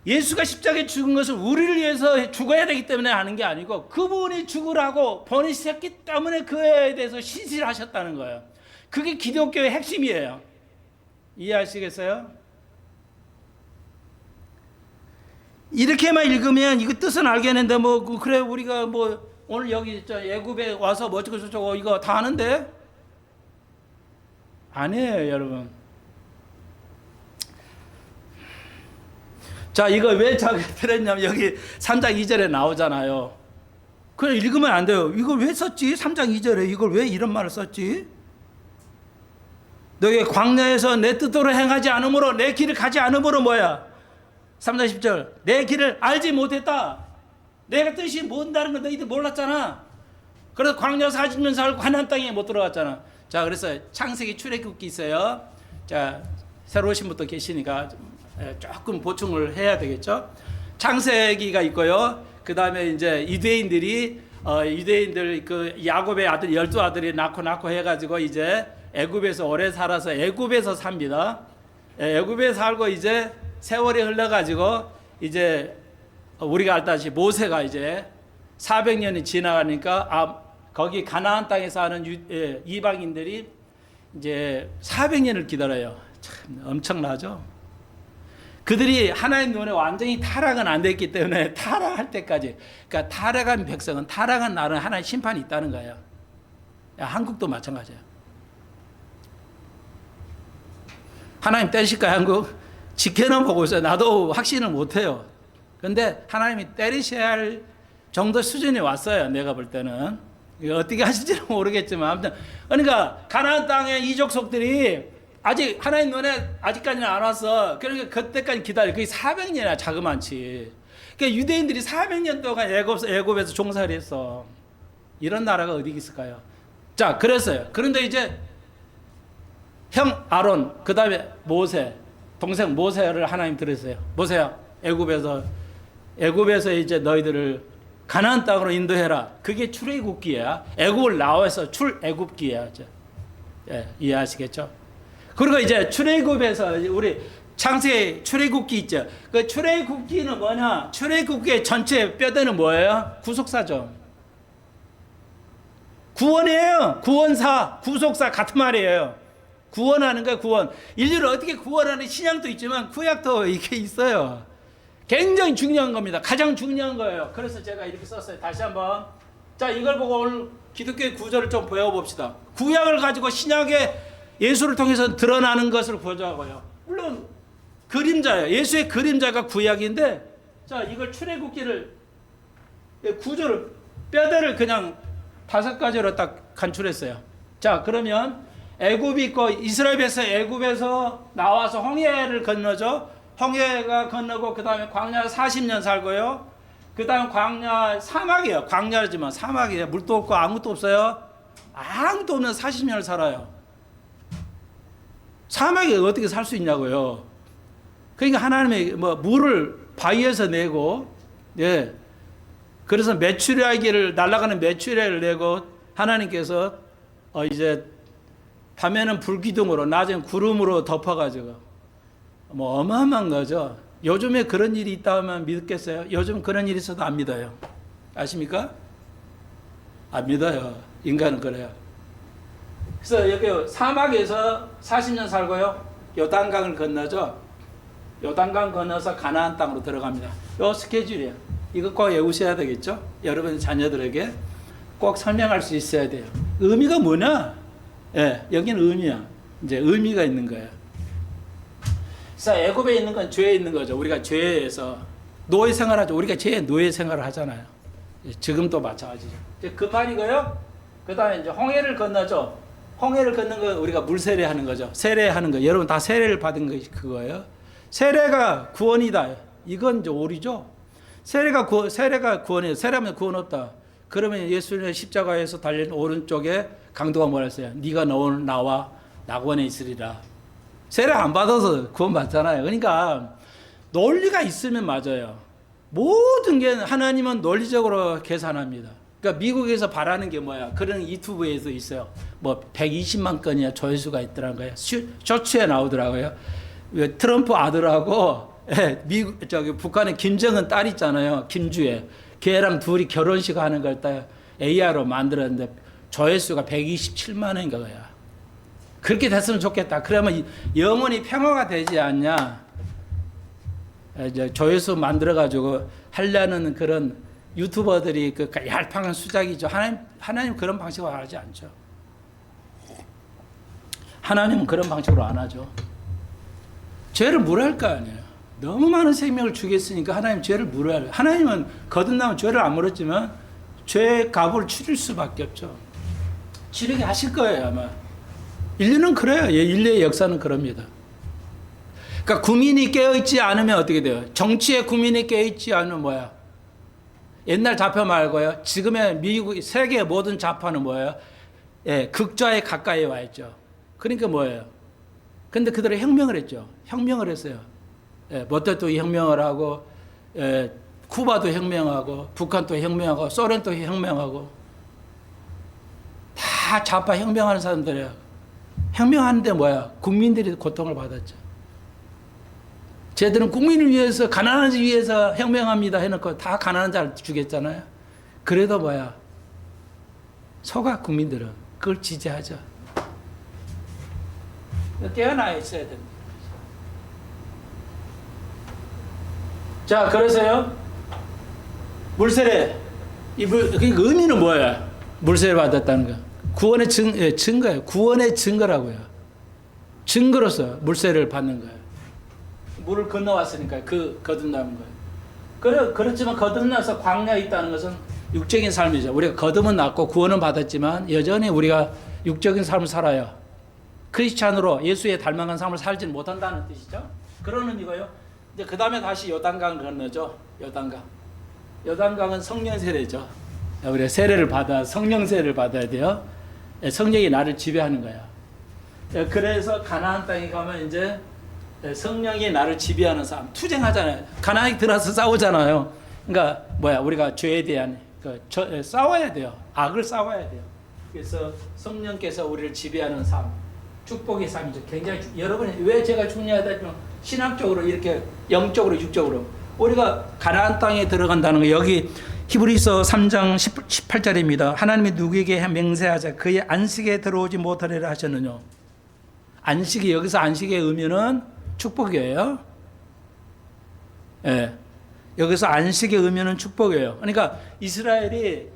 예수가 십자가에 죽은 것은 우리를 위해서 죽어야 되기 때문에 하는 게 아니고 그분이 죽으라고 보내셨기 때문에 그에 대해서 신실하셨다는 거예요. 그게 기독교의 핵심이에요. 이해하시겠어요? 이렇게만 읽으면 이거 뜻은 알겠는데 그래 우리가 오늘 여기 애굽에 와서 어쩌고 저쩌고 이거 다 아는데 아니에요, 여러분. 자, 이거 왜 자기 들었냐면 여기 3장 2절에 나오잖아요. 그래 읽으면 안 돼요. 이걸 왜 썼지? 3장 2절에 이걸 왜 이런 말을 썼지? 너희 광야에서 내 뜻대로 행하지 않으므로 내 길을 가지 않으므로 뭐야? 3장 10절 내 길을 알지 못했다. 내가 뜻이 뭔다는 걸 너희들 몰랐잖아. 그래서 광야 40년 살고 가나안 땅에 못 들어갔잖아. 자, 그래서 창세기 출애굽기 있어요. 자, 새로 오신 분도 계시니까 조금 보충을 해야 되겠죠. 창세기가 있고요. 그 다음에 이제 유대인들 그 야곱의 아들 12아들이 낳고 해가지고 이제 애굽에서 오래 살아서 애굽에서 삽니다. 애굽에 살고 이제 세월이 흘러가지고 이제 우리가 알다시피 모세가 이제 400년이 지나가니까 거기 가나안 땅에 사는 이방인들이 이제 400년을 기다려요. 참 엄청나죠. 그들이 하나님 눈에 완전히 타락은 안 됐기 때문에 타락할 때까지, 그러니까 타락한 백성은 타락한 나라는 하나의 심판이 있다는 거예요. 한국도 마찬가지예요. 하나님 때리실까요? 한국 지켜는 보고 있어요. 나도 확신을 못해요. 그런데 하나님이 때리셔야 할 정도 수준이 왔어요. 내가 볼 때는 어떻게 하실지는 모르겠지만 아무튼 그러니까 가나안 땅의 이족속들이 아직 하나님 눈에 아직까지는 안 왔어. 그러니까 그때까지 기다려. 그게 400년이나 자그만치. 그러니까 유대인들이 400년 동안 애굽에서 종살이 했어. 이런 나라가 어디 있을까요? 자, 그랬어요. 그런데 이제 형 아론, 그 다음에 모세, 동생 모세를 하나님 들으세요. 모세야, 애굽에서 이제 너희들을 가나안 땅으로 인도해라. 그게 출애굽기야. 애굽을 나와서 출애굽기야. 예, 이해하시겠죠? 그리고 이제 출애굽에서 우리 창세기 출애굽기 있죠. 그 출애굽기는 뭐냐? 출애굽기의 전체 뼈대는 뭐예요? 구속사죠. 구원이에요. 구원사, 구속사 같은 말이에요. 구원하는 거야, 구원. 인류를 어떻게 구원하는 신약도 있지만 구약도 이게 있어요. 굉장히 중요한 겁니다. 가장 중요한 거예요. 그래서 제가 이렇게 썼어요. 다시 한번. 자, 이걸 보고 오늘 기독교의 구절을 좀 배워봅시다. 구약을 가지고 신약의 예수를 통해서 드러나는 것을 보자고요. 물론 그림자예요. 예수의 그림자가 구약인데, 자, 이걸 출애굽기를 구절을 뼈대를 그냥 5가지로 딱 간출했어요. 자, 그러면 애굽이 있고 이스라엘에서 애굽에서 나와서 홍해를 건너죠. 홍해가 건너고 그 다음에 광야 40년 살고요. 그 다음 광야 사막이에요. 광야지만 사막이에요. 물도 없고 아무것도 없어요. 아무것도 없는 40년을 살아요. 사막에 어떻게 살 수 있냐고요. 그러니까 하나님의 물을 바위에서 내고, 예. 그래서 메추리알기를 날아가는 메추리알을 내고 하나님께서 이제 밤에는 불기둥으로 낮에는 구름으로 덮어가지고 어마어마한 거죠. 요즘에 그런 일이 있다 하면 믿겠어요? 요즘 그런 일이 있어도 안 믿어요. 아십니까? 안 믿어요. 인간은 그래요. 그래서 여기 사막에서 40년 살고요. 요단강을 건너죠. 요단강 건너서 가나안 땅으로 들어갑니다. 요 스케줄이에요. 이거 꼭 외우셔야 되겠죠? 여러분 자녀들에게 꼭 설명할 수 있어야 돼요. 의미가 뭐냐? 예, 여기는 의미야. 이제 의미가 있는 거예요. 그래서 애굽에 있는 건 죄에 있는 거죠. 우리가 죄에서 노예 생활하죠. 우리가 죄의 노예 생활을 하잖아요. 지금도 마찬가지죠. 그 말이고요. 그 다음에 이제 홍해를 건너죠. 홍해를 걷는 거 우리가 물세례하는 거죠. 세례하는 거. 여러분 다 세례를 받은 것이 그거예요. 세례가 구원이다. 이건 이제 오리죠. 세례가 구원이에요. 세례하면 구원 없다. 그러면 예수님의 십자가에서 달린 오른쪽에 강도가 뭐라 했어요? 네가 오늘 나와 낙원에 있으리라. 세례 안 받아서 구원 받잖아요. 그러니까 논리가 있으면 맞아요. 모든 게 하나님은 논리적으로 계산합니다. 그러니까 미국에서 바라는 게 뭐야? 그런 유튜브에도 있어요. 뭐 120만 건이야 조회수가 있더라는 거예요. 쇼츠에 나오더라고요. 트럼프 아들하고 북한의 김정은 딸 있잖아요. 김주혜. 걔랑 둘이 결혼식 하는 걸 딱 AR로 만들었는데 조회수가 127만 원인가 거야. 그렇게 됐으면 좋겠다. 그러면 영원히 평화가 되지 않냐? 이제 조회수 만들어가지고 하려는 그런 유튜버들이 그 얄팍한 수작이죠. 하나님 그런 방식으로 하지 않죠. 하나님은 그런 방식으로 안 하죠. 죄를 물어할 거 아니에요. 너무 많은 생명을 주겠으니까 하나님 죄를 물어야 해요. 하나님은 거듭나면 죄를 안 물었지만 죄의 값을 치를 수밖에 없죠. 치르게 하실 거예요 아마. 인류는 그래요. 인류의 역사는 그럽니다. 그러니까 국민이 깨어있지 않으면 어떻게 돼요? 정치에 국민이 깨어있지 않으면 뭐야? 옛날 좌파 말고요. 지금의 미국, 세계의 모든 좌파는 뭐예요? 극좌에 가까이 와 있죠. 그러니까 뭐예요? 근데 그들은 혁명을 했죠. 혁명을 했어요. 모태도 혁명을 하고, 쿠바도 혁명하고, 북한도 혁명하고, 소련도 혁명하고, 다 좌파 혁명하는 사람들이에요. 혁명하는데 뭐야? 국민들이 고통을 받았죠. 쟤들은 국민을 위해서, 가난한 자 위해서 혁명합니다 해놓고 다 가난한 자를 주겠잖아요. 그래도 뭐야? 소각 국민들은 그걸 지지하죠. 깨어나 있어야 됩니다. 자, 그래서요. 물세례. 그러니까 의미는 뭐예요? 물세례 받았다는 거. 구원의 증거예요. 구원의 증거라고요. 증거로서 물세례를 받는 거예요. 물을 건너왔으니까 그 거듭나는 거예요. 그렇지만 거듭나서 광야에 있다는 것은 육적인 삶이죠. 우리가 거듭은 났고 구원은 받았지만 여전히 우리가 육적인 삶을 살아요. 크리스찬으로 예수의 닮아간 삶을 살지는 못한다는 뜻이죠. 그런 의미고요. 이제 그 다음에 다시 요단강을 건너죠. 요단강은 성령 세례죠. 우리가 세례를 받아 성령 세례를 받아야 돼요. 성령이 나를 지배하는 거야. 그래서 가나안 땅에 가면 이제 성령이 나를 지배하는 삶, 투쟁하잖아요. 가나안에 들어서 싸우잖아요. 그러니까 뭐야? 우리가 죄에 대한 싸워야 돼요. 악을 싸워야 돼요. 그래서 성령께서 우리를 지배하는 삶, 축복의 삶이죠. 굉장히 여러분이 왜 제가 중요하다면 신학적으로 이렇게 영적으로 육적으로 우리가 가나안 땅에 들어간다는 거 여기 히브리서 3장 18절입니다. 하나님이 누구에게 맹세하자 그의 안식에 들어오지 못하리라 하셨느냐. 안식이 여기서 안식의 의미는 축복이에요. 예. 여기서 안식의 의미는 축복이에요. 그러니까 이스라엘이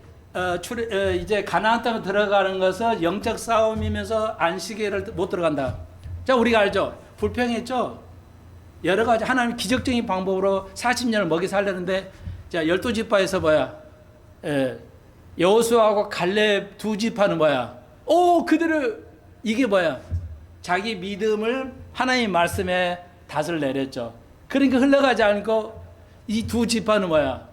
이제 가나안 땅에 들어가는 것은 영적 싸움이면서 안식일을 못 들어간다. 자, 우리가 알죠. 불평했죠. 여러 가지 하나님 기적적인 방법으로 40년을 먹이 살렸는데 자, 12지파에서 뭐야? 여호수아하고 갈렙 두 지파는 뭐야? 그들을 이게 뭐야? 자기 믿음을 하나님 말씀에 닷을 내렸죠. 그러니까 흘러가지 않고 이 두 지파는 뭐야?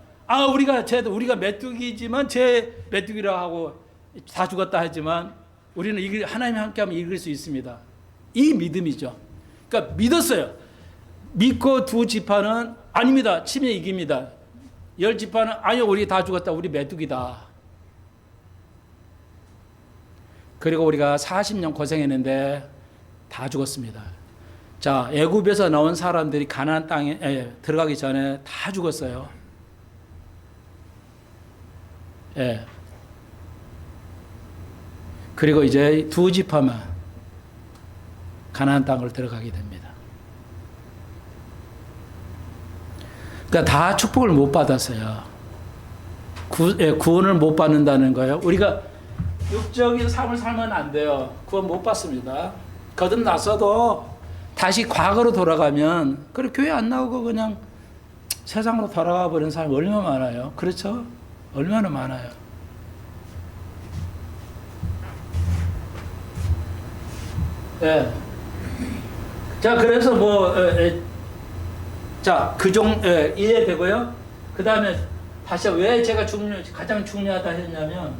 우리가 메뚜기지만 제 메뚜기라 하고 다 죽었다 하지만 우리는 하나님과 함께하면 이길 수 있습니다. 이 믿음이죠. 그러니까 믿었어요. 믿고 두 지파는 아닙니다. 치면 이깁니다. 10지파는 아니요, 우리 다 죽었다. 우리 메뚜기다. 그리고 우리가 40년 고생했는데 다 죽었습니다. 자, 애굽에서 나온 사람들이 가나안 땅에 들어가기 전에 다 죽었어요. 예. 그리고 이제 두 지파만 가나안 땅을 들어가게 됩니다. 그러니까 다 축복을 못 받았어요. 구원을 못 받는다는 거예요. 우리가 육적인 삶을 살면 안 돼요. 구원 못 받습니다. 거듭났어도 다시 과거로 돌아가면 그래 교회 안 나오고 그냥 세상으로 돌아가 버리는 사람이 얼마나 많아요. 그렇죠? 얼마나 많아요. 예. 자, 그래서 뭐, 자, 이해되고요. 그 다음에 다시 왜 제가 가장 중요하다 했냐면,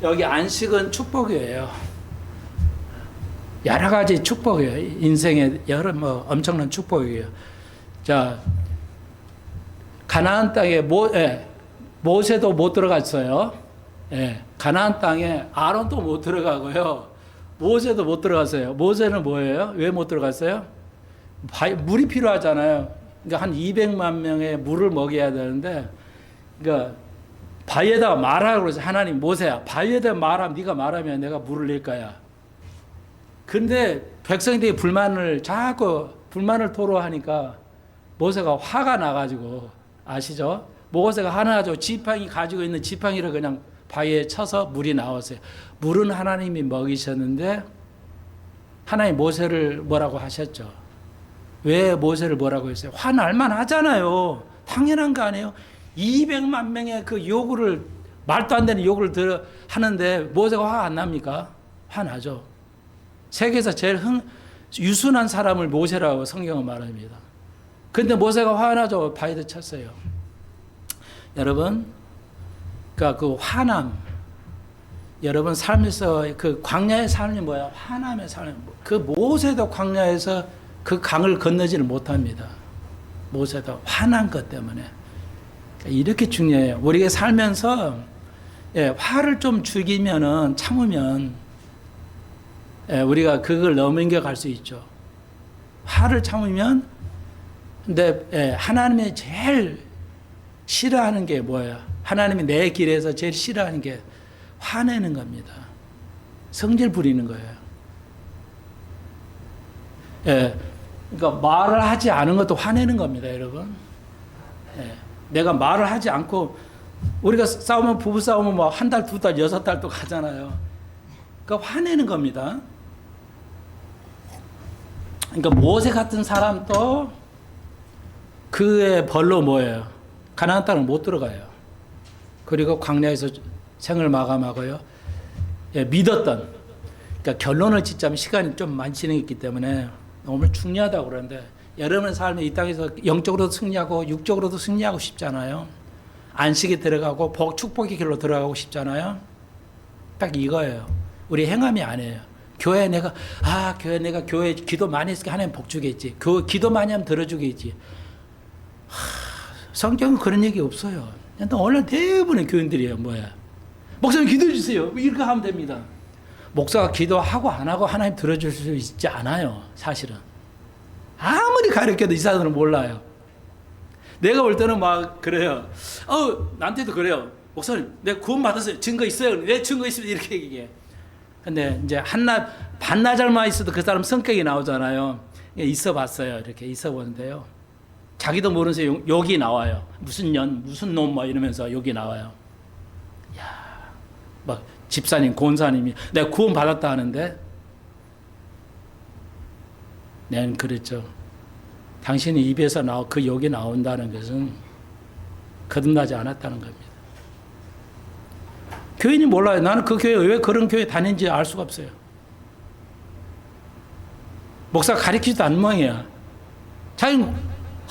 여기 안식은 축복이에요. 여러 가지 축복이에요. 인생의 여러 엄청난 축복이에요. 자, 가나안 땅에 모세도 못 들어갔어요. 예, 가나안 땅에 아론도 못 들어가고요. 모세도 못 들어갔어요. 모세는 뭐예요? 왜 못 들어갔어요? 물이 필요하잖아요. 그러니까 한 200만 명의 물을 먹여야 되는데, 그러니까 바위에다가 말하라고 그래서 하나님, 모세야, 바위에다가 말하면 네가 말하면 내가 물을 낼 거야. 근데 백성들이 자꾸 불만을 토로하니까 모세가 화가 나가지고, 아시죠? 모세가 하나 가지고 지팡이 가지고 있는 지팡이를 그냥 바위에 쳐서 물이 나왔어요. 물은 하나님이 먹이셨는데 하나님 모세를 뭐라고 하셨죠? 왜 모세를 뭐라고 했어요? 화날만 하잖아요. 당연한 거 아니에요? 200만 명의 그 요구를, 말도 안 되는 요구를 하는데 모세가 화 안 납니까? 화나죠. 세계에서 제일 유순한 사람을 모세라고 성경은 말합니다. 근데 모세가 화나죠. 바위도 쳤어요. 여러분, 그러니까 그 화남, 여러분 삶에서 그 광야의 삶이 뭐야? 화남의 삶. 그 모세도 광야에서 그 강을 건너지를 못합니다. 모세도 화난 것 때문에. 이렇게 중요해요. 우리가 살면서 화를 좀 죽이면은, 참으면 우리가 그걸 넘겨갈 수 있죠. 화를 참으면. 근데 하나님이 제일 싫어하는 게 뭐예요? 하나님이 내 길에서 제일 싫어하는 게 화내는 겁니다. 성질 부리는 거예요. 그러니까 말을 하지 않은 것도 화내는 겁니다, 여러분. 내가 말을 하지 않고, 우리가 싸우면, 부부 싸우면 뭐 한 달, 두 달, 6달도 가잖아요. 그러니까 화내는 겁니다. 그러니까 모세 같은 사람도 그의 벌로 뭐예요? 가나안 땅을 못 들어가요. 그리고 광야에서 생을 마감하고요. 믿었던, 그러니까 결론을 짓자면 시간이 좀 많이 진행했기 때문에 너무 중요하다고 그러는데, 여러분의 삶에 이 땅에서 영적으로도 승리하고 육적으로도 승리하고 싶잖아요. 안식에 들어가고 축복의 길로 들어가고 싶잖아요. 딱 이거예요. 우리 행함이 아니에요. 교회 내가 교회 기도 많이 했으니까 하나님 복 주겠지. 기도 많이 하면 들어주겠지. 성경은 그런 얘기 없어요. 오늘 대부분의 교인들이에요. 뭐야? 목사님 기도해 주세요. 이렇게 하면 됩니다. 목사가 기도하고 안 하고 하나님 들어줄 수 있지 않아요. 사실은. 아무리 가르쳐도 이 사람들은 몰라요. 내가 볼 때는 막 그래요. 나한테도 그래요. 목사님, 내가 구원 받았어요. 증거 있어요. 내 증거 있으면 이렇게 얘기해. 근데 이제 반나절만 있어도 그 사람 성격이 나오잖아요. 있어 봤어요. 이렇게 있어 보는데요. 자기도 모르면서 욕이 나와요. 무슨 놈, 이러면서 욕이 나와요. 막 집사님, 권사님이 내가 구원 받았다 하는데, 난 그랬죠. 당신이 입에서 그 욕이 나온다는 것은 거듭나지 않았다는 겁니다. 교인이 몰라요. 나는 그 교회 왜 그런 교회 다니는지 알 수가 없어요. 목사가 가르치지도 않는 모양이야. 자기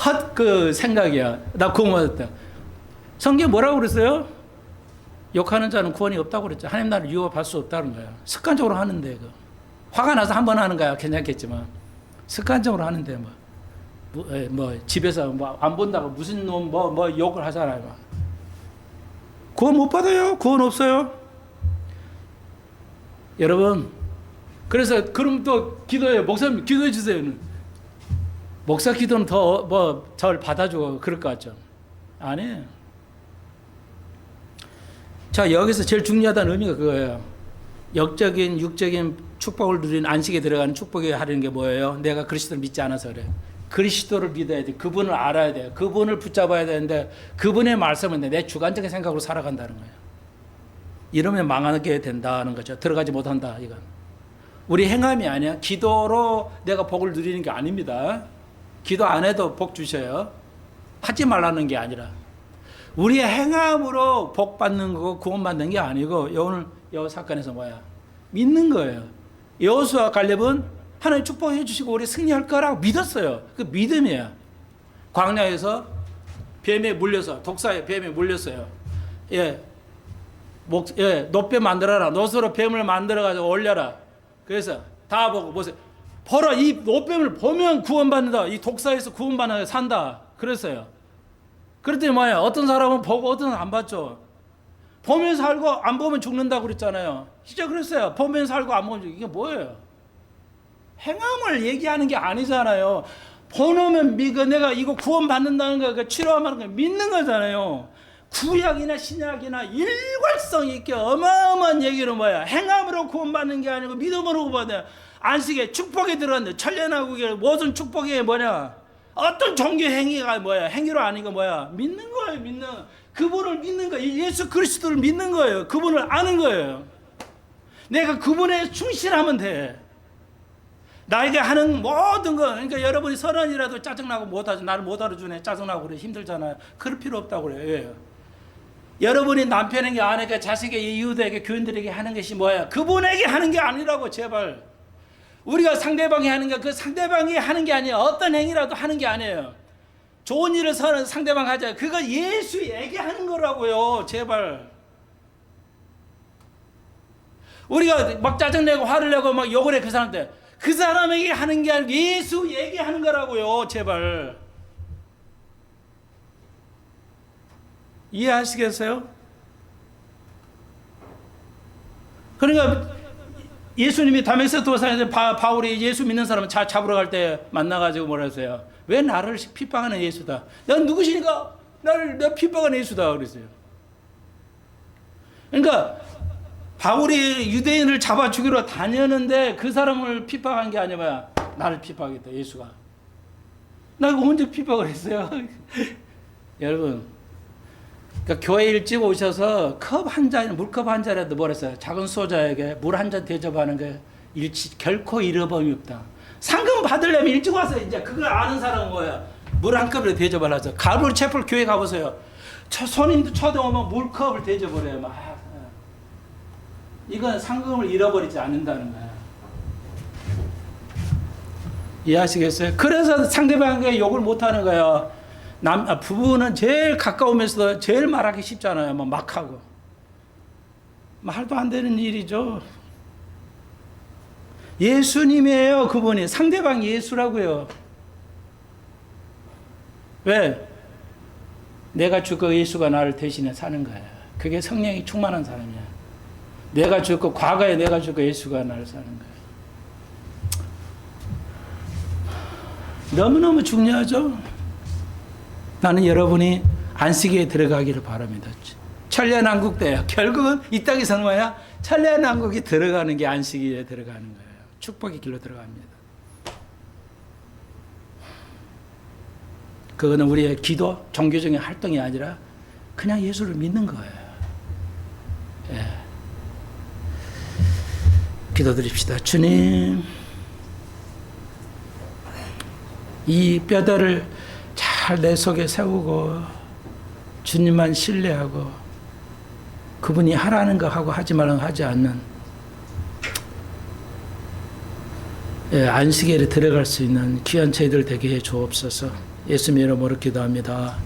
헛 생각이야. 나 구원 받았다. 성경에 뭐라고 그랬어요? 욕하는 자는 구원이 없다고 그랬죠. 하나님 나를 유혹할 수 없다는 거야. 습관적으로 하는데, 화가 나서 한 번 하는 거야. 괜찮겠지만. 습관적으로 하는데, 집에서 안 본다고 무슨 놈, 욕을 하잖아요. 구원 못 받아요. 구원 없어요. 여러분, 그래서 그럼 또 기도해요. 목사님 기도해 주세요. 목사 기도는 절 받아주고 그럴 것 같죠? 아니에요. 자, 여기서 제일 중요하다는 의미가 그거예요. 영적인, 육적인 축복을 누리는 안식에 들어가는 축복이 하려는 게 뭐예요? 내가 그리스도를 믿지 않아서 그래요. 그리스도를 믿어야 돼. 그분을 알아야 돼요. 그분을 붙잡아야 되는데, 그분의 말씀은 내 주관적인 생각으로 살아간다는 거예요. 이러면 망하게 된다는 거죠. 들어가지 못한다, 이건. 우리 행함이 아니야. 기도로 내가 복을 누리는 게 아닙니다. 기도 안 해도 복 주셔요. 하지 말라는 게 아니라. 우리의 행함으로 복 받는 거, 구원 받는 게 아니고, 오늘 이 사건에서 뭐야? 믿는 거예요. 여호수아 갈렙은 하나님 축복해 주시고 우리 승리할 거라고 믿었어요. 그 믿음이에요. 광야에서 뱀에 물려서 독사의 뱀에 물렸어요. 노뼈 만들어라. 노소로 뱀을 만들어 가지고 올려라. 그래서 다 보고 보세요. 보라, 이 노뱀을 보면 구원받는다. 이 독사에서 구원받는 산다. 그랬어요. 그랬더니 뭐예요? 어떤 사람은 보고 어떤 사람은 안 봤죠. 보면 살고 안 보면 죽는다고 그랬잖아요. 진짜 그랬어요. 보면 살고 안 보면 죽는다. 이게 뭐예요? 행함을 얘기하는 게 아니잖아요. 보면 내가 이거 구원받는다는 거, 치료하는 거 믿는 거잖아요. 구약이나 신약이나 일관성 있게 어마어마한 얘기는 뭐야? 행함으로 구원받는 게 아니고 믿음으로 구원받는. 안식에 축복이 들어갔는데 천년왕국에 모든 축복이 뭐냐? 어떤 종교 행위가 뭐야? 행위로 아니고 뭐야? 믿는 거예요. 믿는 그분을 믿는 거예요. 예수 그리스도를 믿는 거예요. 그분을 아는 거예요. 내가 그분에 충실하면 돼. 나에게 하는 모든 거, 그러니까 여러분이 30이라도 짜증나고 못하죠. 나를 못 알아주네. 짜증나고 그래. 힘들잖아요. 그럴 필요 없다고 그래요. 왜? 여러분이 남편에게, 아내에게, 자식에게, 이웃에게, 교인들에게 하는 것이 뭐야? 그분에게 하는 게 아니라고, 제발. 우리가 상대방이 하는 게, 그 상대방이 하는 게 아니에요. 어떤 행위라도 하는 게 아니에요. 좋은 일을 서는 상대방 하자. 그거 예수에게 하는 거라고요. 제발. 우리가 막 짜증내고 화를 내고 막 욕을 해, 그 사람한테. 그 사람에게 하는 게 아니고 예수에게 하는 거라고요. 제발. 이해하시겠어요? 그러니까 예수님이 다메섹 도상에서 바울이 예수 믿는 사람을 잡으러 갈 때 만나가지고 뭐라 했어요? 왜 나를 핍박하는 예수다? 넌 누구시니까? 너 핍박하는 예수다 그랬어요. 그러니까 바울이 유대인을 잡아 죽이러 다녔는데 그 사람을 핍박한 게 아니라 나를 핍박했다. 예수가. 나 이거 언제 핍박을 했어요? 여러분, 그러니까 교회 일찍 오셔서 물컵 한 잔이라도 뭐랬어요? 작은 소자에게 물 한 잔 대접하는 게 결코 잃어버림이 없다. 상금 받으려면 일찍 와서 이제 그걸 아는 사람은 뭐야? 물 한 컵을 대접을 하죠. 가불 채플 교회 가보세요. 손님도 초대오면 물컵을 대접을 해요. 막. 이건 상금을 잃어버리지 않는다는 거야. 이해하시겠어요? 그래서 상대방에게 욕을 못하는 거야. 부부는 제일 가까우면서도 제일 말하기 쉽잖아요. 막 하고. 말도 안 되는 일이죠. 예수님이에요, 그분이. 상대방 예수라고요. 왜? 내가 죽고 예수가 나를 대신해 사는 거야. 그게 성령이 충만한 사람이야. 내가 죽고, 과거에 내가 죽고 예수가 나를 사는 거야. 너무너무 중요하죠? 나는 여러분이 안식에 들어가기를 바랍니다. 천년왕국 때야. 결국은 이 땅에서는 뭐야? 천년왕국이 들어가는 게 안식에 들어가는 거예요. 축복의 길로 들어갑니다. 그거는 우리의 기도, 종교적인 활동이 아니라 그냥 예수를 믿는 거예요. 예. 기도드립시다. 주님, 이 뼈대를 잘 내 속에 세우고 주님만 신뢰하고 그분이 하라는 거 하고 하지 말라는 거 하지 않는 안식일에 들어갈 수 있는 귀한 저희들 되게 해 주옵소서. 예수님 이름으로 기도합니다.